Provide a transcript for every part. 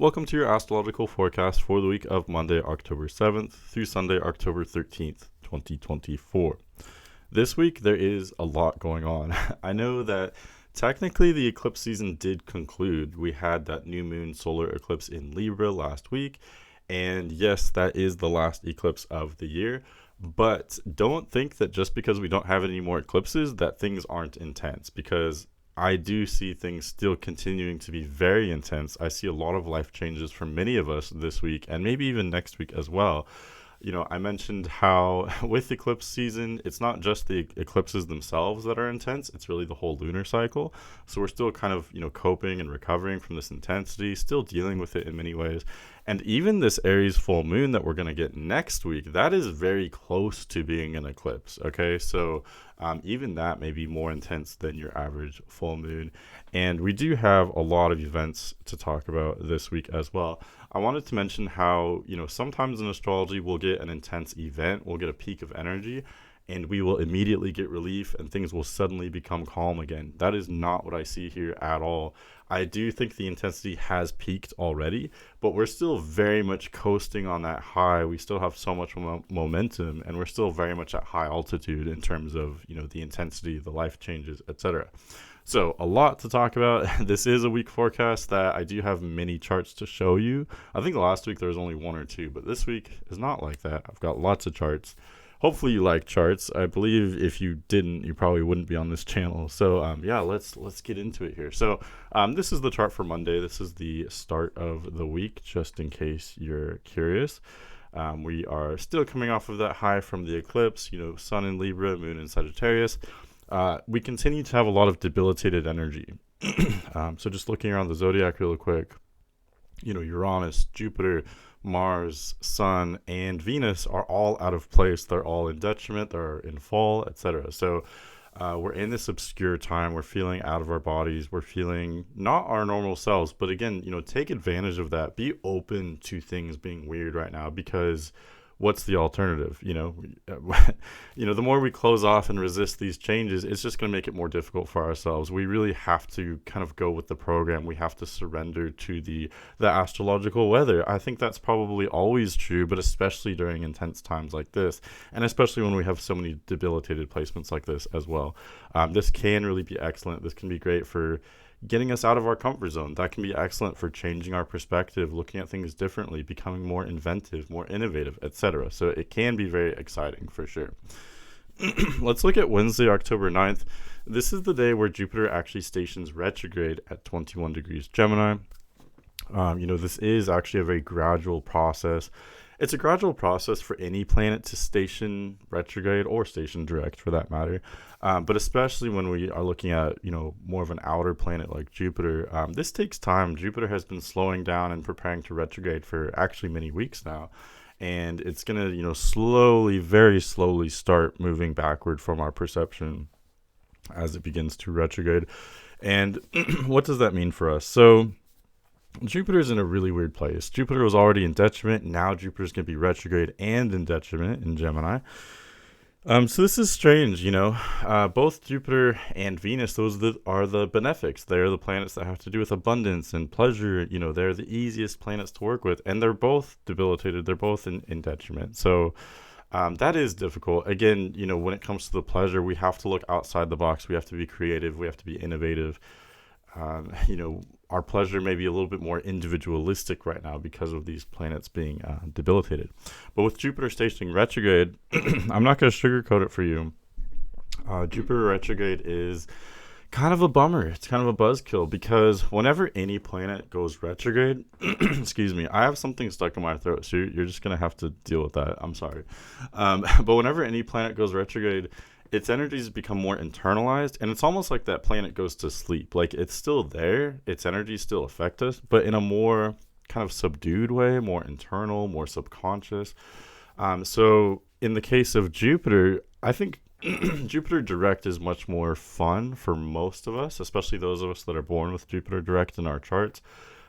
Welcome to your astrological forecast for the week of Monday, October 7th through Sunday, October 13th, 2024. This week, there is a lot going on. I know that technically the eclipse season did conclude. We had that new moon solar eclipse in Libra last week. And yes, that is the last eclipse of the year. But don't think that just because we don't have any more eclipses that things aren't intense, because I do see things still continuing to be very intense. I see a lot of life changes for many of us this week and maybe even next week as well. I mentioned how with eclipse season, it's not just the eclipses themselves that are intense, it's really the whole lunar cycle. So we're still kind of, coping and recovering from this intensity, still dealing with it in many ways. And even this Aries full moon that we're going to get next week, that is very close to being an eclipse. Okay, so even that may be more intense than your average full moon. And we do have a lot of events to talk about this week as well. I wanted to mention how, sometimes in astrology we'll get an intense event, we'll get a peak of energy, and we will immediately get relief and things will suddenly become calm again. That is not what I see here at all. I do think the intensity has peaked already, but we're still very much coasting on that high. We still have so much momentum, and we're still very much at high altitude in terms of, the intensity, the life changes, etc. So a lot to talk about. This is a week forecast that I do have many charts to show you. I think last week there was only one or two, but this week is not like that. I've got lots of charts. Hopefully you like charts. I believe if you didn't, you probably wouldn't be on this channel. So let's get into it here. So this is the chart for Monday. This is the start of the week, just in case you're curious. We are still coming off of that high from the eclipse, Sun in Libra, Moon in Sagittarius. We continue to have a lot of debilitated energy. So just looking around the zodiac real quick, Uranus, Jupiter, Mars, Sun, and Venus are all out of place. They're all in detriment. They're in fall, etc. So we're in this obscure time. We're feeling out of our bodies. We're feeling not our normal selves. But again, take advantage of that. Be open to things being weird right now, because what's the alternative? The more we close off and resist these changes, it's just going to make it more difficult for ourselves. We really have to kind of go with the program. We have to surrender to the astrological weather. I think that's probably always true, but especially during intense times like this, and especially when we have so many debilitated placements like this as well. This can really be excellent. This can be great for getting us out of our comfort zone. That can be excellent for changing our perspective, looking at things differently, becoming more inventive, more innovative, etc. So it can be very exciting for sure. Let's look at Wednesday, October 9th. This is the day where Jupiter actually stations retrograde at 21 degrees Gemini. This is actually a very gradual process. It's a gradual process for any planet to station retrograde or station direct for that matter. But especially when we are looking at, more of an outer planet like Jupiter, this takes time. Jupiter has been slowing down and preparing to retrograde for actually many weeks now. And it's going to, slowly, very slowly start moving backward from our perception as it begins to retrograde. And what does that mean for us? So Jupiter's in a really weird place. Jupiter was already in detriment. Now Jupiter's going to be retrograde and in detriment in Gemini. So this is strange, both Jupiter and Venus, those are the benefics. They're the planets that have to do with abundance and pleasure. They're the easiest planets to work with, and they're both debilitated. They're both in detriment. So that is difficult. Again, when it comes to the pleasure, we have to look outside the box. We have to be creative. We have to be innovative. Our pleasure may be a little bit more individualistic right now because of these planets being debilitated. But with Jupiter stationing retrograde, I'm not going to sugarcoat it for you. Jupiter retrograde is kind of a bummer. It's kind of a buzzkill, because whenever any planet goes retrograde, excuse me, I have something stuck in my throat, so you're just going to have to deal with that. I'm sorry. But whenever any planet goes retrograde, its energies become more internalized, and it's almost like that planet goes to sleep. Like, it's still there, its energies still affect us, but in a more kind of subdued way, more internal, more subconscious. So in the case of Jupiter, I think Jupiter direct is much more fun for most of us, especially those of us that are born with Jupiter direct in our charts.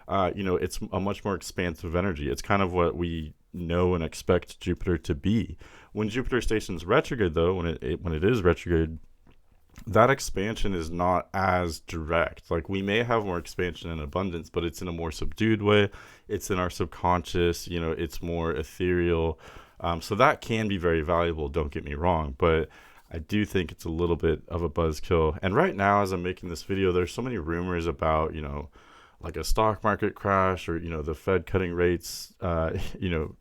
It's a much more expansive energy. It's kind of what we know and expect Jupiter to be. When Jupiter stations retrograde, though, when it is retrograde, that expansion is not as direct. Like, we may have more expansion and abundance, but it's in a more subdued way. It's in our subconscious, it's more ethereal. So that can be very valuable, don't get me wrong, but I do think it's a little bit of a buzzkill. And right now, as I'm making this video, there's so many rumors about, like a stock market crash, or, the Fed cutting rates, and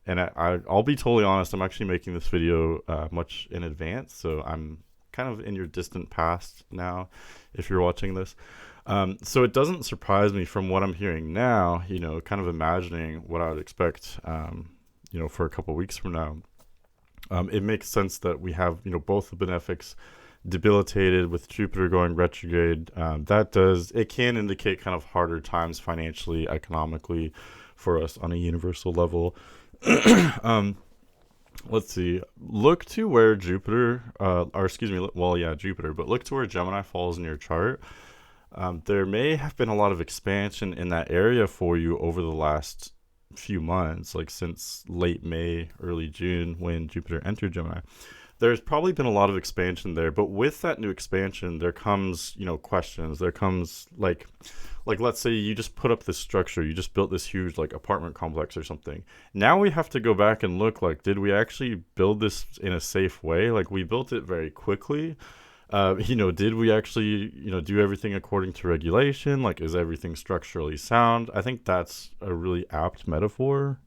I'll be totally honest, I'm actually making this video much in advance. So I'm kind of in your distant past now, if you're watching this. So it doesn't surprise me from what I'm hearing now, kind of imagining what I would expect, for a couple of weeks from now. It makes sense that we have, both the benefics debilitated with Jupiter going retrograde. It can indicate kind of harder times financially, economically for us on a universal level. Let's see. Look to where Jupiter, Jupiter, but look to where Gemini falls in your chart. There may have been a lot of expansion in that area for you over the last few months, like since late May, early June, when Jupiter entered Gemini. There's probably been a lot of expansion there, but with that new expansion, there comes, questions. There comes like let's say you just put up this structure, you just built this huge like apartment complex or something. Now we have to go back and look, like, did we actually build this in a safe way? Like, we built it very quickly. Did we actually, do everything according to regulation? Like, is everything structurally sound? I think that's a really apt metaphor.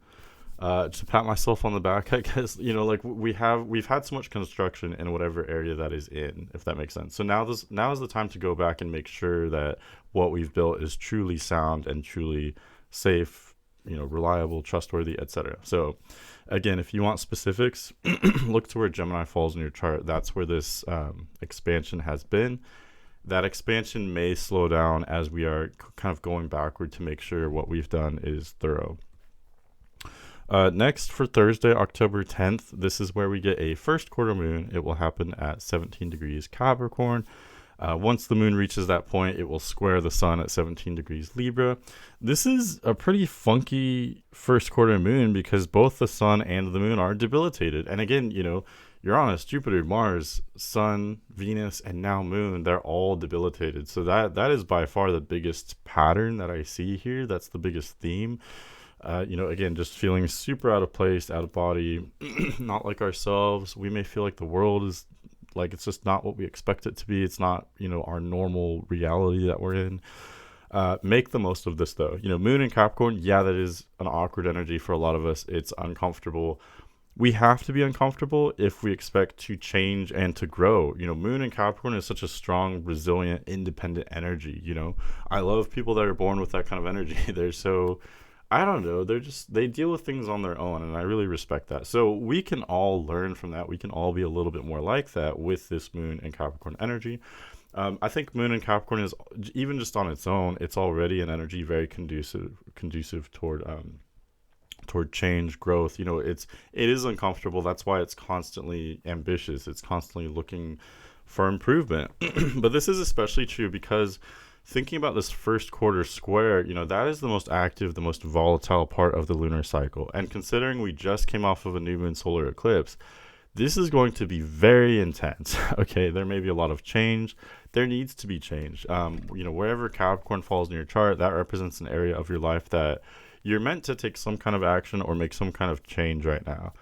To pat myself on the back, I guess, like we've had so much construction in whatever area that is in, if that makes sense. So now is the time to go back and make sure that what we've built is truly sound and truly safe, reliable, trustworthy, etc. So again, if you want specifics, look to where Gemini falls in your chart. That's where this expansion has been. That expansion may slow down as we are kind of going backward to make sure what we've done is thorough. Next, for Thursday, October 10th, this is where we get a first quarter moon. It will happen at 17 degrees Capricorn. Once the moon reaches that point, it will square the sun at 17 degrees Libra. This is a pretty funky first quarter moon because both the sun and the moon are debilitated. And again, Uranus, Jupiter, Mars, Sun, Venus, and now Moon, they're all debilitated. So that is by far the biggest pattern that I see here. That's the biggest theme. Again, just feeling super out of place, out of body, not like ourselves. We may feel like the world is like, it's just not what we expect it to be. It's not, our normal reality that we're in. Make the most of this though. Moon in Capricorn, that is an awkward energy for a lot of us. It's uncomfortable. We have to be uncomfortable if we expect to change and to grow. Moon in Capricorn is such a strong, resilient, independent energy. I love people that are born with that kind of energy. They're so, I don't know, they deal with things on their own, and I really respect that. So we can all learn from that. We can all be a little bit more like that with this Moon and Capricorn energy. I think Moon and Capricorn is, even just on its own, it's already an energy very conducive toward change, growth. It is uncomfortable. That's why it's constantly ambitious. It's constantly looking for improvement. But this is especially true because thinking about this first quarter square, that is the most active, the most volatile part of the lunar cycle. And considering we just came off of a new moon solar eclipse, this is going to be very intense. Okay, there may be a lot of change. There needs to be change. Wherever Capricorn falls in your chart, that represents an area of your life that you're meant to take some kind of action or make some kind of change right now.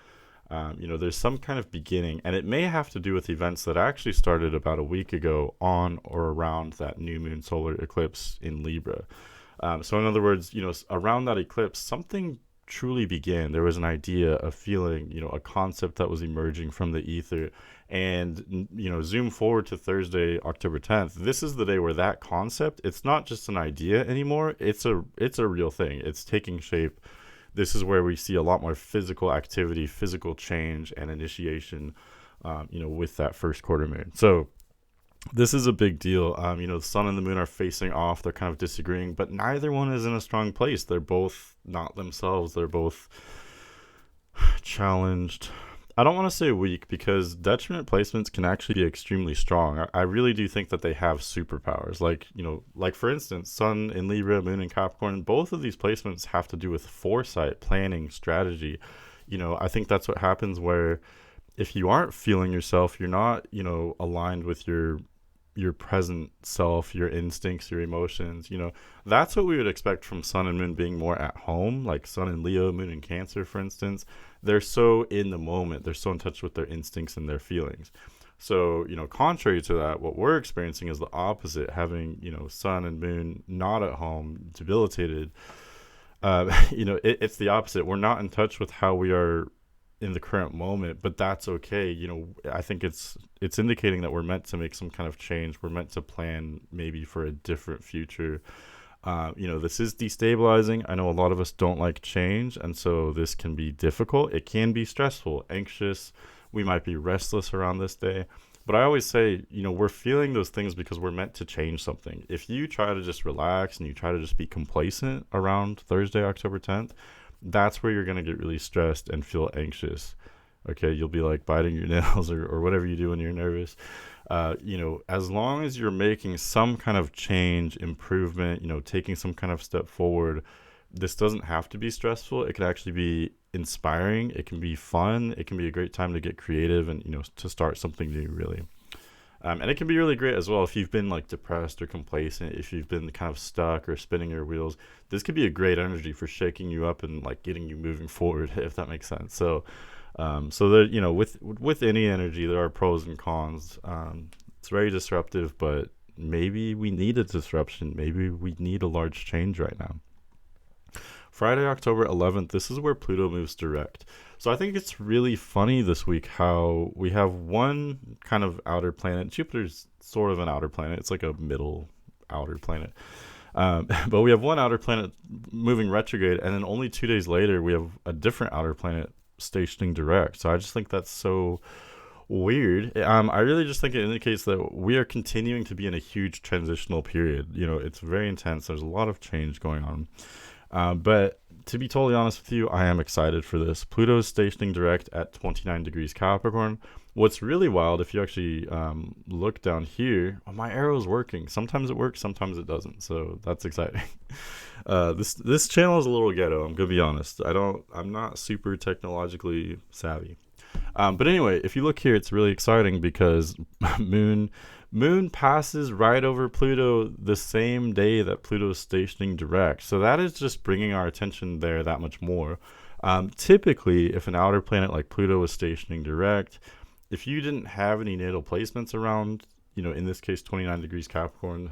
There's some kind of beginning, and it may have to do with events that actually started about a week ago on or around that new moon solar eclipse in Libra. So in other words, around that eclipse, something truly began. There was an idea, a feeling, a concept that was emerging from the ether. And, zoom forward to Thursday, October 10th. This is the day where that concept, it's not just an idea anymore. It's a real thing. It's taking shape. This is where we see a lot more physical activity, physical change, and initiation, with that first quarter moon. So this is a big deal. The sun and the moon are facing off. They're kind of disagreeing, but neither one is in a strong place. They're both not themselves. They're both challenged. I don't want to say weak because detriment placements can actually be extremely strong. I really do think that they have superpowers. Like for instance, Sun in Libra, Moon in Capricorn, both of these placements have to do with foresight, planning, strategy. I think that's what happens where if you aren't feeling yourself, you're not, aligned with your your present self, your instincts, your emotions. That's what we would expect from sun and moon being more at home, like sun in Leo, moon in Cancer, for instance. They're so in the moment, they're so in touch with their instincts and their feelings. So, contrary to that, what we're experiencing is the opposite, having, sun and moon not at home, debilitated. It's the opposite. We're not in touch with how we are in the current moment, but that's okay. I think it's indicating that we're meant to make some kind of change. We're meant to plan maybe for a different future. This is destabilizing. I know a lot of us don't like change, and so this can be difficult. It can be stressful, anxious. We might be restless around this day. But I always say, we're feeling those things because we're meant to change something. If you try to just relax and you try to just be complacent around Thursday, October 10th, that's where you're going to get really stressed and feel anxious. Okay, you'll be like biting your nails or whatever you do when you're nervous. As long as you're making some kind of change, improvement, taking some kind of step forward, this doesn't have to be stressful. It can actually be inspiring. It can be fun. It can be a great time to get creative and, to start something new, really. And it can be really great as well if you've been like depressed or complacent, if you've been kind of stuck or spinning your wheels. This could be a great energy for shaking you up and like getting you moving forward, if that makes sense. So that, with any energy, there are pros and cons. It's very disruptive, but maybe we need a disruption. Maybe we need a large change right now. Friday, October 11th, this is where Pluto moves direct. So I think it's really funny this week how we have one kind of outer planet. Jupiter's sort of an outer planet. It's like a middle outer planet. But we have one outer planet moving retrograde, and then only 2 days later, we have a different outer planet stationing direct. So I just think that's so weird. I really just think it indicates that we are continuing to be in a huge transitional period. It's very intense. There's a lot of change going on. But to be totally honest with you, I am excited for this. Pluto is stationing direct at 29 degrees Capricorn. What's really wild, if you actually look down here, my arrow is working. Sometimes it works, sometimes it doesn't. So that's exciting. This channel is a little ghetto. I'm gonna be honest. I'm not super technologically savvy. But anyway, if you look here, it's really exciting because Moon passes right over Pluto the same day that Pluto is stationing direct. So that is just bringing our attention there that much more. Typically, if an outer planet like Pluto was stationing direct, if you didn't have any natal placements around, in this case, 29 degrees Capricorn,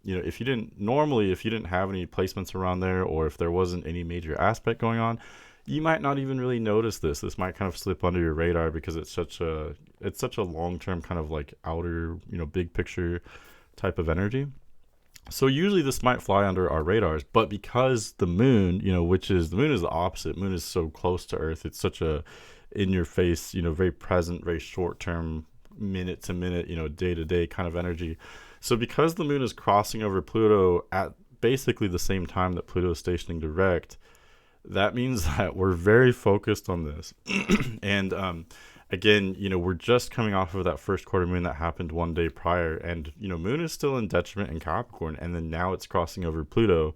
if you didn't have any placements around there, or if there wasn't any major aspect going on, you might not even really notice this. This might kind of slip under your radar because it's such a long-term kind of like outer, big picture type of energy. So usually this might fly under our radars, but because the moon, the moon is the opposite. Moon is so close to Earth. It's such a in your face, very present, very short-term, minute to minute, day to day kind of energy. So because the moon is crossing over Pluto at basically the same time that Pluto is stationing direct, that means that we're very focused on this. And again, we're just coming off of that first quarter moon that happened one day prior. And, moon is still in detriment in Capricorn. And then now it's crossing over Pluto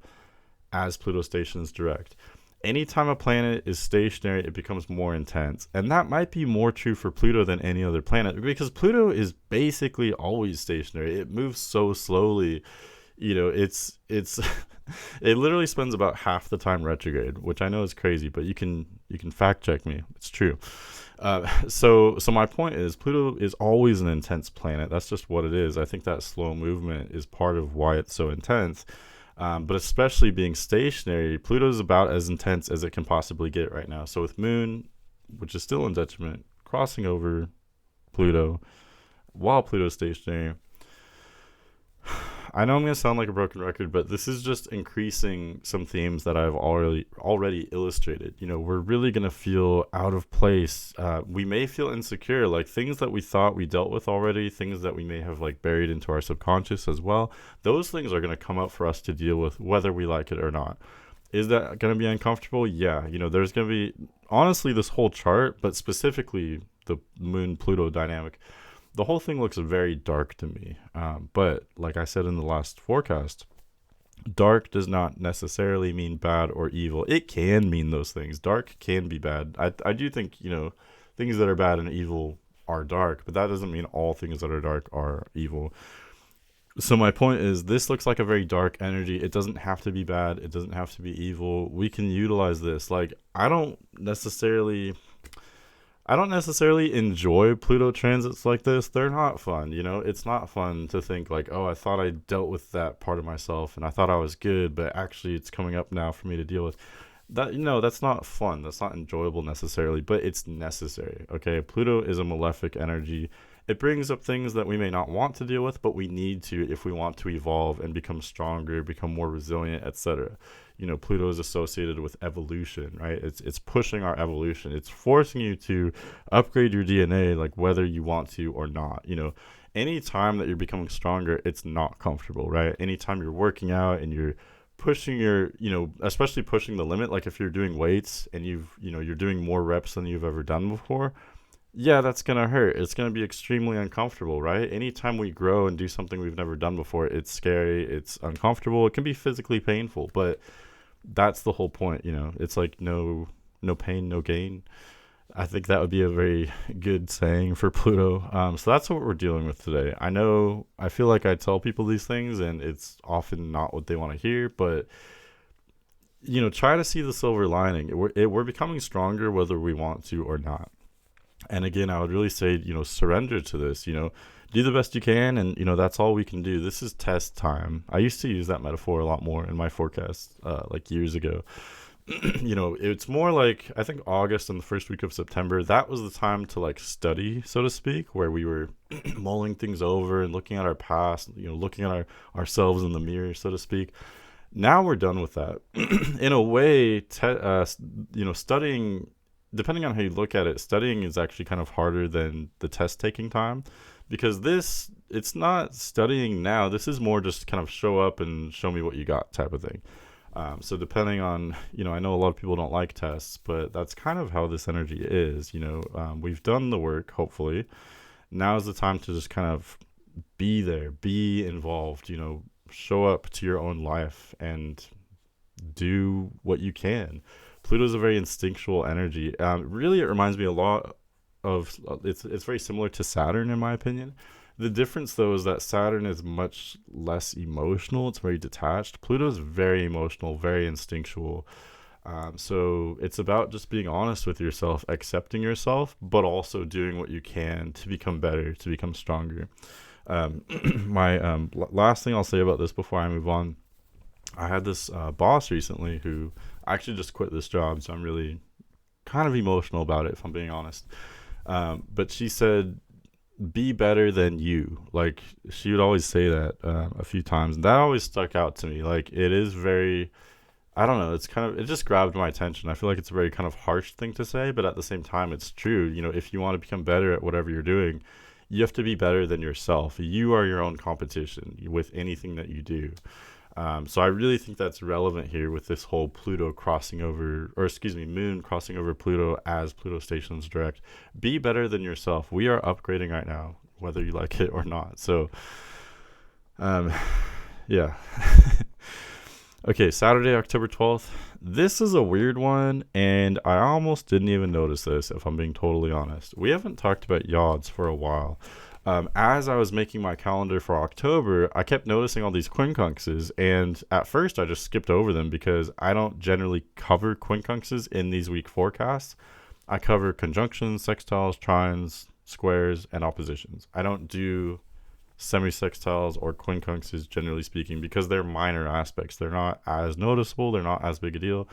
as Pluto stations direct. Anytime a planet is stationary, it becomes more intense. And that might be more true for Pluto than any other planet, because Pluto is basically always stationary. It moves so slowly. It's it literally spends about half the time retrograde, which I know is crazy, but you can fact check me. It's true. So my point is, Pluto is always an intense planet. That's just what it is. I think that slow movement is part of why it's so intense. But especially being stationary, Pluto is about as intense as it can possibly get right now. So with Moon, which is still in detriment, crossing over Pluto while Pluto is stationary, I know I'm going to sound like a broken record, but this is just increasing some themes that I've already illustrated. We're really going to feel out of place. We may feel insecure, like things that we thought we dealt with already, things that we may have like buried into our subconscious as well. Those things are going to come up for us to deal with, whether we like it or not. Is that going to be uncomfortable? Yeah. There's going to be, honestly, this whole chart, but specifically the Moon-Pluto dynamic, the whole thing looks very dark to me. But like I said in the last forecast, dark does not necessarily mean bad or evil. It can mean those things. Dark can be bad. I do think, things that are bad and evil are dark, but that doesn't mean all things that are dark are evil. So my point is, this looks like a very dark energy. It doesn't have to be bad. It doesn't have to be evil. We can utilize this. Like, I don't necessarily enjoy Pluto transits like this. They're not fun, It's not fun to think like, oh, I thought I dealt with that part of myself and I thought I was good, but actually it's coming up now for me to deal with. That, that's not fun. That's not enjoyable necessarily, but it's necessary. Okay, Pluto is a malefic energy. It brings up things that we may not want to deal with, but we need to if we want to evolve and become stronger, become more resilient, etc. Pluto is associated with evolution, right? It's pushing our evolution. It's forcing you to upgrade your DNA, like whether you want to or not. Any time that you're becoming stronger, it's not comfortable, right? Anytime you're working out and you're pushing your, especially pushing the limit, like if you're doing weights and you're doing more reps than you've ever done before, yeah, that's going to hurt. It's going to be extremely uncomfortable, right? Anytime we grow and do something we've never done before, it's scary, it's uncomfortable, it can be physically painful, but that's the whole point. It's like no pain, no gain. I think that would be a very good saying for Pluto. So that's what we're dealing with today. I feel like I tell people these things and it's often not what they want to hear, but try to see the silver lining. We're becoming stronger whether we want to or not. And again, I would really say, surrender to this, do the best you can. And, that's all we can do. This is test time. I used to use that metaphor a lot more in my forecast, like years ago. It's more like, I think August and the first week of September, that was the time to like study, so to speak, where we were mulling things over and looking at our past, looking at ourselves in the mirror, so to speak. Now we're done with that. In a way, studying, depending on how you look at it, studying is actually kind of harder than the test taking time, because it's not studying now. This is more just kind of show up and show me what you got type of thing. So depending on, I know a lot of people don't like tests, but that's kind of how this energy is. We've done the work, hopefully. Now is the time to just kind of be there, be involved, show up to your own life and do what you can. Pluto is a very instinctual energy. Really, it reminds me a lot of, it's very similar to Saturn, in my opinion. The difference, though, is that Saturn is much less emotional. It's very detached. Pluto is very emotional, very instinctual. So it's about just being honest with yourself, accepting yourself, but also doing what you can to become better, to become stronger. My last thing I'll say about this before I move on, I had this boss recently who actually just quit this job, so I'm really kind of emotional about it, if I'm being honest. But she said, be better than you. Like, she would always say that a few times, and that always stuck out to me. Like, it is very, I don't know, it just grabbed my attention. I feel like it's a very kind of harsh thing to say, but at the same time, it's true. If you want to become better at whatever you're doing, you have to be better than yourself. You are your own competition with anything that you do. So I really think that's relevant here with this whole Pluto crossing over, Moon crossing over Pluto as Pluto stations direct. Be better than yourself. We are upgrading right now, whether you like it or not. So, yeah. Okay, Saturday, October 12th. This is a weird one, and I almost didn't even notice this, if I'm being totally honest. We haven't talked about YODs for a while. As I was making my calendar for October, I kept noticing all these quincunxes, and at first I just skipped over them because I don't generally cover quincunxes in these week forecasts. I cover conjunctions, sextiles, trines, squares, and oppositions. I don't do semi-sextiles or quincunxes, generally speaking, because they're minor aspects. They're not as noticeable. They're not as big a deal.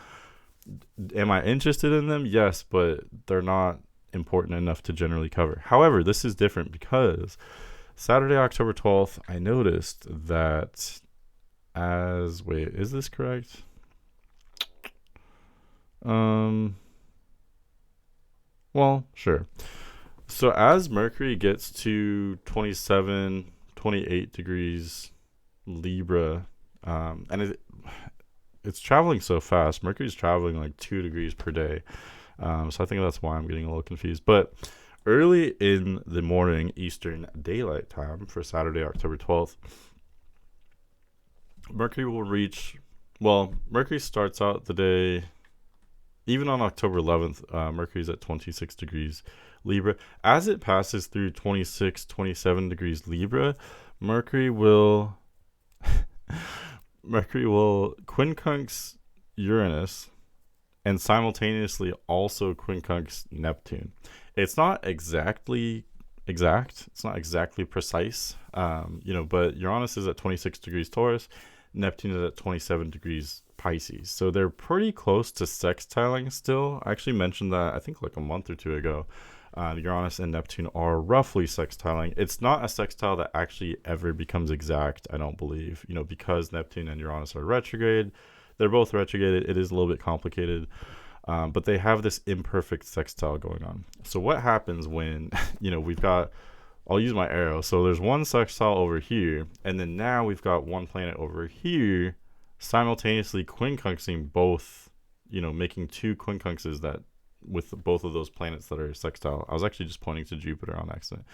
Am I interested in them? Yes, but they're not important enough to generally cover. However, this is different because Saturday, October 12th, I noticed that is this correct? Well, sure. So as Mercury gets to 27, 28 degrees Libra, and it's traveling so fast. Mercury's traveling like 2 degrees per day. So I think that's why I'm getting a little confused. But early in the morning, Eastern Daylight Time for Saturday, October 12th, Mercury starts out the day even on October 11th, Mercury's at 26 degrees Libra. As it passes through 26, 27 degrees Libra, Mercury will Mercury will quincunx Uranus and simultaneously also quincunx Neptune. It's not exactly exact. It's not exactly precise. But Uranus is at 26 degrees Taurus, Neptune is at 27 degrees Pisces. So they're pretty close to sextiling still. I actually mentioned that I think like a month or two ago. Uranus and Neptune are roughly sextiling. It's not a sextile that actually ever becomes exact, I don't believe, because Neptune and Uranus are retrograde. They're both retrograde. It is a little bit complicated, but they have this imperfect sextile going on. So what happens when, we've got, I'll use my arrow. So there's one sextile over here, and then now we've got one planet over here simultaneously quincunxing both, making two quincunxes that with both of those planets that are sextile. I was actually just pointing to Jupiter on accident.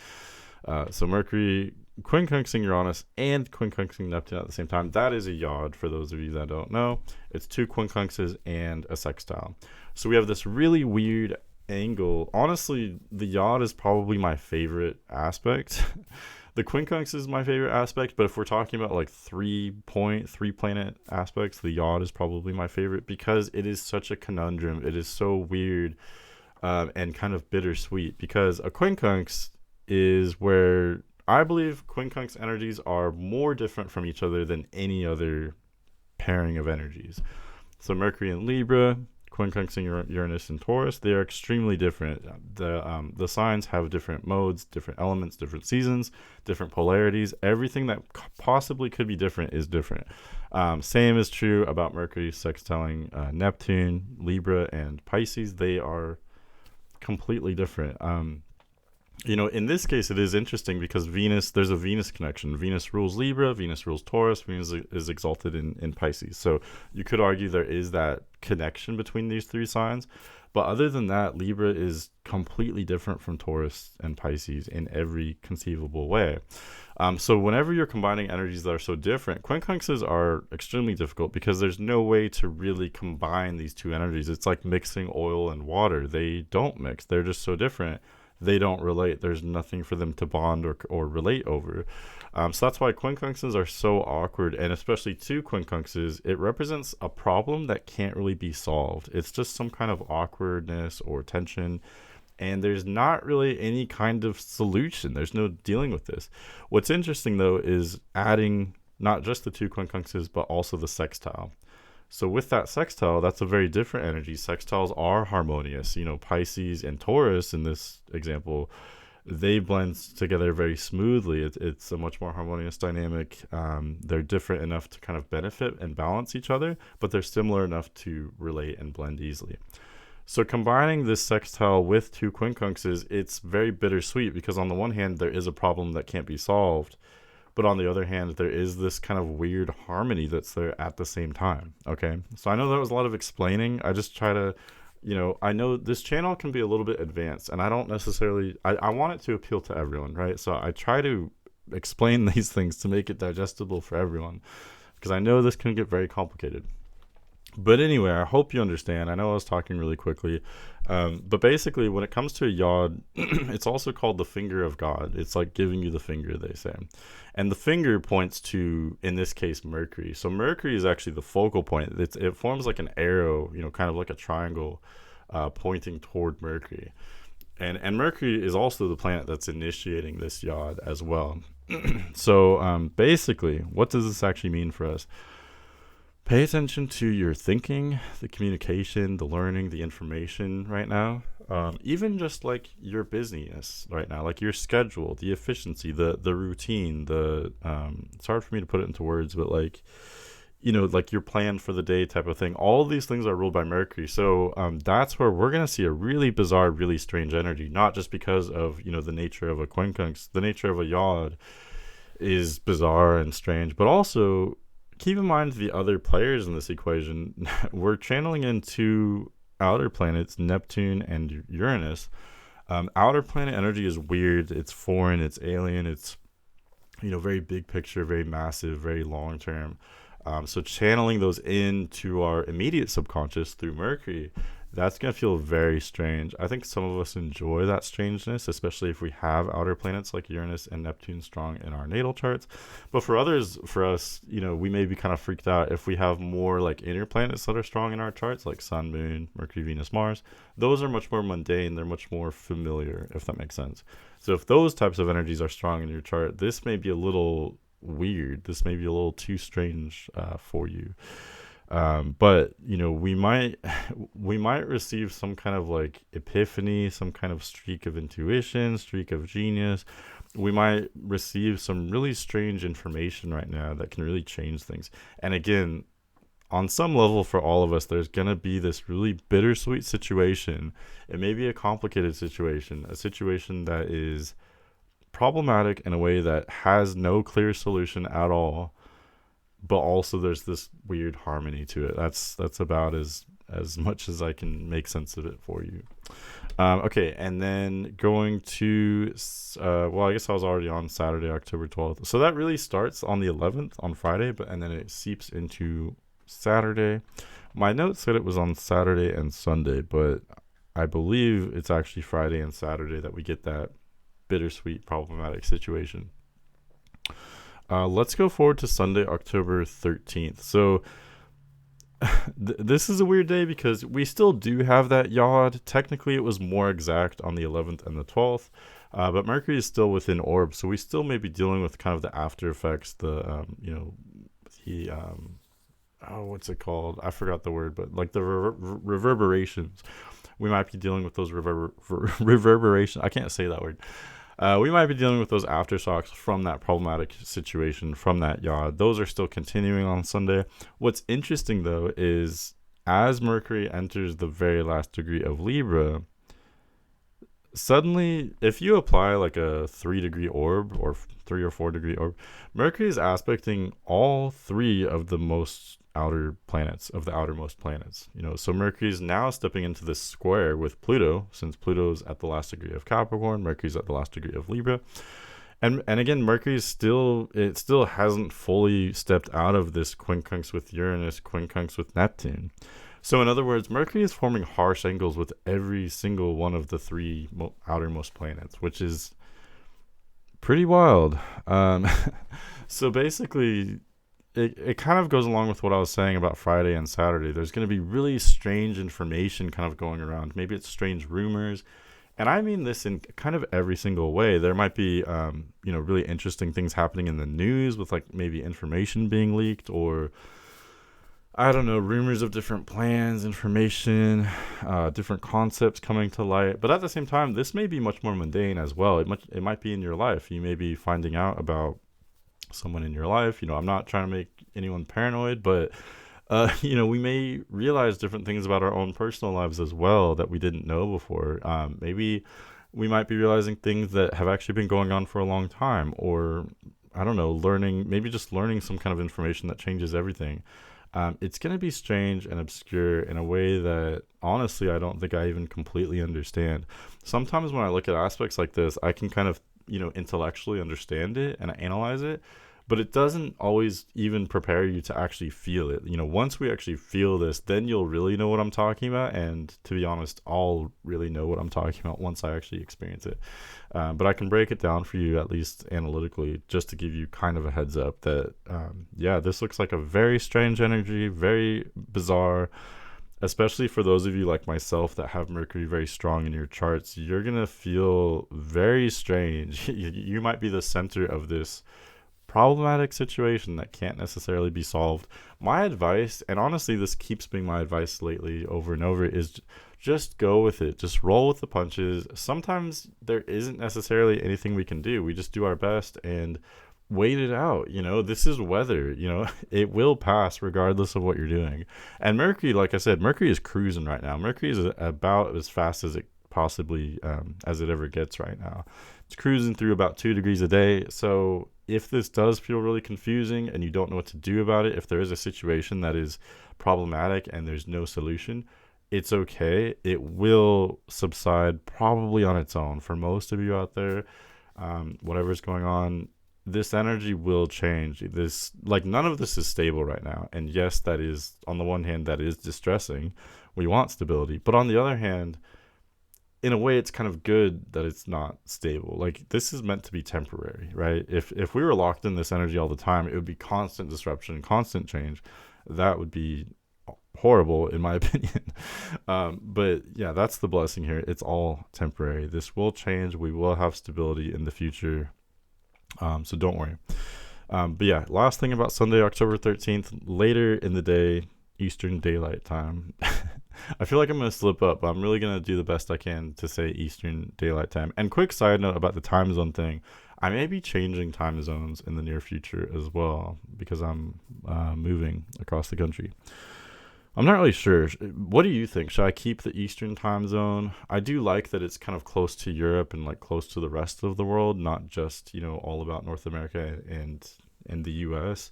So Mercury quincunxing Uranus and quincunxing Neptune at the same time. That is a YOD for those of you that don't know. It's two quincunxes and a sextile. So we have this really weird angle. Honestly, the YOD is probably my favorite aspect. The quincunx is my favorite aspect, but if we're talking about like 3 planet aspects, the YOD is probably my favorite because it is such a conundrum. It is so weird and kind of bittersweet, because a quincunx is where I believe quincunx energies are more different from each other than any other pairing of energies. So Mercury and Libra, quincunxing Uranus and Taurus, they are extremely different. The signs have different modes, different elements, different seasons, different polarities. Everything that possibly could be different is different. Same is true about Mercury sextiling Neptune, Libra, and Pisces. They are completely different. In this case, it is interesting because there's a Venus connection. Venus rules Libra, Venus rules Taurus, Venus is exalted in Pisces. So you could argue there is that connection between these three signs. But other than that, Libra is completely different from Taurus and Pisces in every conceivable way. So whenever you're combining energies that are so different, quincunxes are extremely difficult because there's no way to really combine these two energies. It's like mixing oil and water. They don't mix. They're just so different. They don't relate. There's nothing for them to bond or relate over. So that's why quincunxes are so awkward, and especially two quincunxes, it represents a problem that can't really be solved. It's just some kind of awkwardness or tension, and there's not really any kind of solution. There's no dealing with this. What's interesting, though, is adding not just the two quincunxes, but also the sextile. So with that sextile, that's a very different energy. Sextiles are harmonious. Pisces and Taurus in this example, they blend together very smoothly. It's a much more harmonious dynamic. They're different enough to kind of benefit and balance each other, but they're similar enough to relate and blend easily. So combining this sextile with two quincunxes, it's very bittersweet because on the one hand, there is a problem that can't be solved. But on the other hand, there is this kind of weird harmony that's there at the same time. Okay. So I know that was a lot of explaining. I just try to, I know this channel can be a little bit advanced, and I don't necessarily, I want it to appeal to everyone, right? So I try to explain these things to make it digestible for everyone, because I know this can get very complicated. But anyway, I hope you understand. I know I was talking really quickly. But basically, when it comes to a YOD, it's also called the finger of God. It's like giving you the finger, they say. And the finger points to, in this case, Mercury. So Mercury is actually the focal point. It forms like an arrow, kind of like a triangle pointing toward Mercury. And Mercury is also the planet that's initiating this YOD as well. So basically, what does this actually mean for us? Pay attention to your thinking, the communication, the learning, the information right now. Even just like your busyness right now, like your schedule, the efficiency, the routine, it's hard for me to put it into words, but like your plan for the day type of thing. All of these things are ruled by Mercury. So that's where we're going to see a really bizarre, really strange energy, not just because of, the nature of a quincunx. The nature of a YOD is bizarre and strange, but also keep in mind the other players in this equation. We're channeling into outer planets, Neptune and Uranus. Outer planet energy is weird. It's foreign. It's alien. It's, very big picture, very massive, very long term. So channeling those into our immediate subconscious through Mercury that's going to feel very strange. I think some of us enjoy that strangeness, especially if we have outer planets like Uranus and Neptune strong in our natal charts. But for others, for us, we may be kind of freaked out if we have more like inner planets that are strong in our charts, like Sun, Moon, Mercury, Venus, Mars. Those are much more mundane. They're much more familiar, if that makes sense. So if those types of energies are strong in your chart, this may be a little weird. This may be a little too strange for you. But we might we might receive some kind of like epiphany, some kind of streak of intuition, streak of genius. We might receive some really strange information right now that can really change things. And again, on some level for all of us, there's going to be this really bittersweet situation. It may be a complicated situation, a situation that is problematic in a way that has no clear solution at all, but also there's this weird harmony to it. That's about as much as I can make sense of it for you. Okay, and then going to I guess I was already on Saturday, October 12th. So that really starts on the 11th on Friday, and then it seeps into Saturday. My note said it was on Saturday and Sunday, but I believe it's actually Friday and Saturday that we get that bittersweet problematic situation. Let's go forward to Sunday, October 13th. So this is a weird day because we still do have that YOD. Technically, it was more exact on the 11th and the 12th, but Mercury is still within orb, so we still may be dealing with kind of the after effects, what's it called? I forgot the word, but like the reverberations. We might be dealing with those reverberations. I can't say that word. We might be dealing with those aftershocks from that problematic situation, from that YOD. Those are still continuing on Sunday. What's interesting, though, is as Mercury enters the very last degree of Libra, suddenly, if you apply like a 3-degree orb or 3 or 4-degree orb, Mercury is aspecting all 3 of the most outer planets, of the outermost planets. So Mercury is now stepping into this square with Pluto, since Pluto's at the last degree of Capricorn, Mercury's at the last degree of Libra. And again, Mercury still hasn't fully stepped out of this quincunx with Uranus, quincunx with Neptune. So in other words, Mercury is forming harsh angles with every single one of the 3 outermost planets, which is pretty wild. So basically, it kind of goes along with what I was saying about Friday and Saturday. There's going to be really strange information kind of going around. Maybe it's strange rumors. And I mean this in kind of every single way. There might be, really interesting things happening in the news with like maybe information being leaked, or I don't know, rumors of different plans, information, different concepts coming to light. But at the same time, this may be much more mundane as well. It might be in your life. You may be finding out about someone in your life. I'm not trying to make anyone paranoid, but we may realize different things about our own personal lives as well that we didn't know before. Maybe we might be realizing things that have actually been going on for a long time, or I don't know, maybe just learning some kind of information that changes everything. It's going to be strange and obscure in a way that honestly I don't think I even completely understand. Sometimes when I look at aspects like this, I can kind of intellectually understand it and analyze it, but it doesn't always even prepare you to actually feel it. Once we actually feel this, then you'll really know what I'm talking about. And to be honest, I'll really know what I'm talking about once I actually experience it. But I can break it down for you, at least analytically, just to give you kind of a heads up that, this looks like a very strange energy, very bizarre. Especially for those of you like myself that have Mercury very strong in your charts, you're going to feel very strange. You might be the center of this problematic situation that can't necessarily be solved. My advice, and honestly this keeps being my advice lately over and over, is just go with it. Just roll with the punches. Sometimes there isn't necessarily anything we can do. We just do our best and wait it out. This is weather. It will pass regardless of what you're doing. And Mercury, like I said, Mercury is cruising right now. Mercury is about as fast as it possibly as it ever gets right now. It's cruising through about 2 degrees a day. So if this does feel really confusing and you don't know what to do about it, if there is a situation that is problematic and there's no solution, it's okay. It will subside probably on its own. For most of you out there, whatever's going on, this energy will change. None of this is stable right now. And yes, that is, on the one hand, that is distressing. We want stability. But on the other hand, in a way, it's kind of good that it's not stable. Like, this is meant to be temporary, right? If we were locked in this energy all the time, it would be constant disruption, constant change. That would be horrible, in my opinion. But yeah, that's the blessing here. It's all temporary. This will change. We will have stability in the future. So don't worry. But yeah, last thing about Sunday, October 13th, later in the day, Eastern Daylight Time. I feel like I'm going to slip up, but I'm really going to do the best I can to say Eastern Daylight Time. And quick side note about the time zone thing. I may be changing time zones in the near future as well because I'm moving across the country. I'm not really sure. What do you think? Should I keep the Eastern time zone? I do like that it's kind of close to Europe and like close to the rest of the world, not just, all about North America and the US.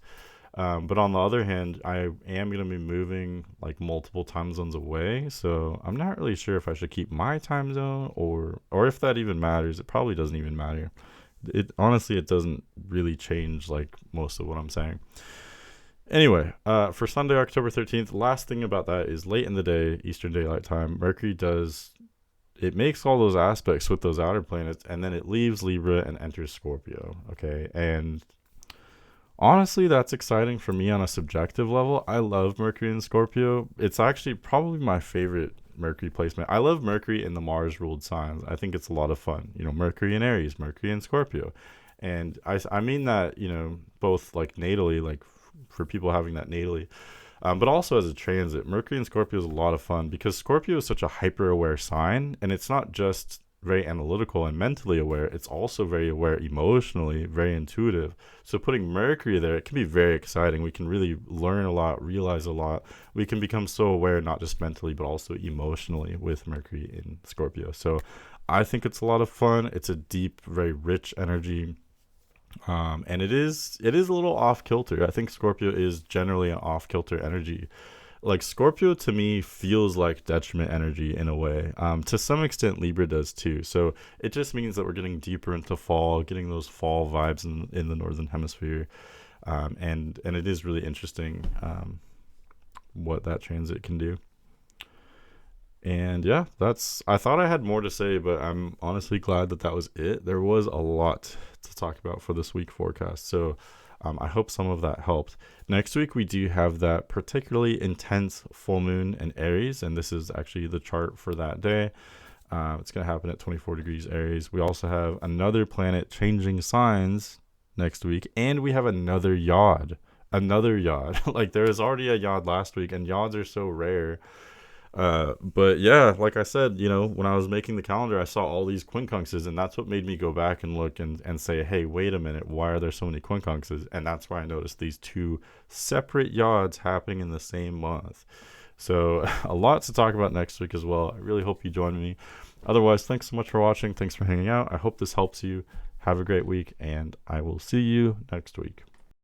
But on the other hand, I am going to be moving like multiple time zones away. So I'm not really sure if I should keep my time zone or if that even matters. It probably doesn't even matter. Honestly, it doesn't really change like most of what I'm saying. Anyway, for Sunday, October 13th, last thing about that is late in the day, Eastern Daylight Time, Mercury it makes all those aspects with those outer planets, and then it leaves Libra and enters Scorpio, okay? And honestly, that's exciting for me on a subjective level. I love Mercury in Scorpio. It's actually probably my favorite Mercury placement. I love Mercury in the Mars-ruled signs. I think it's a lot of fun. Mercury in Aries, Mercury in Scorpio. And I mean that, both like natally, like for people having that natally, but also as a transit. Mercury in Scorpio is a lot of fun because Scorpio is such a hyper-aware sign, and it's not just very analytical and mentally aware, it's also very aware emotionally, very intuitive. So putting Mercury there, it can be very exciting. We can really learn a lot, realize a lot. We can become so aware, not just mentally, but also emotionally with Mercury in Scorpio. So I think it's a lot of fun. It's a deep, very rich energy. And it is a little off kilter. I think Scorpio is generally an off kilter energy. Like, Scorpio to me feels like detriment energy in a way. To some extent, Libra does too. So it just means that we're getting deeper into fall, getting those fall vibes in the northern hemisphere. And it is really interesting what that transit can do. And yeah, I thought I had more to say, but I'm honestly glad that was it. There was a lot to talk about for this week forecast. So I hope some of that helped. Next week, we do have that particularly intense full moon in Aries, and this is actually the chart for that day. It's going to happen at 24 degrees Aries. We also have another planet changing signs next week, and we have another YOD. Like, there was already a YOD last week, and YODs are so rare. But yeah, like I said, when I was making the calendar, I saw all these quincunxes, and that's what made me go back and look and say, hey, wait a minute, why are there so many quincunxes? And that's why I noticed these two separate YODs happening in the same month. So a lot to talk about next week as well. I really hope you join me. Otherwise, thanks so much for watching. Thanks for hanging out. I hope this helps you. Have a great week, and I will see you next week.